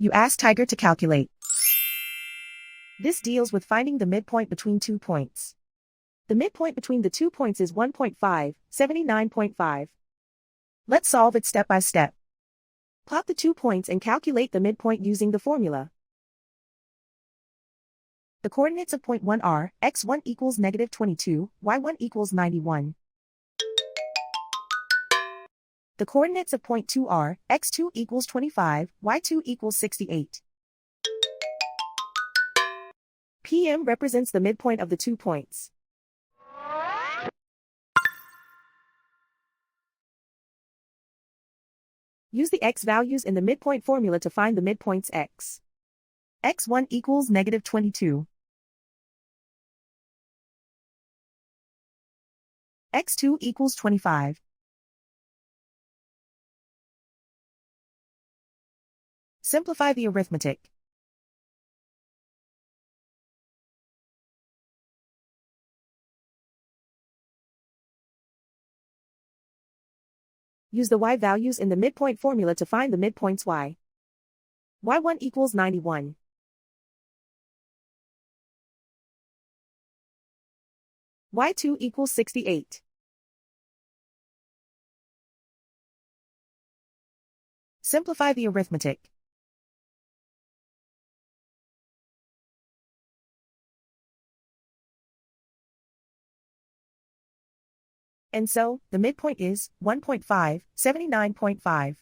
You ask Tiger to calculate. This deals with finding the midpoint between 2 points. The midpoint between the 2 points is 1.5, 79.5. Let's solve it step by step. Plot the 2 points and calculate the midpoint using the formula. The coordinates of point 1 are, x1 equals -22, y1 equals 91. The coordinates of point 2 are, x2 equals 25, y2 equals 68. PM represents the midpoint of the 2 points. Use the x values in the midpoint formula to find the midpoints x. x1 equals -22. x2 equals 25. Simplify the arithmetic. Use the y values in the midpoint formula to find the midpoints y. y1 equals 91. y2 equals 68. Simplify the arithmetic. And so, the midpoint is 1.5, 79.5.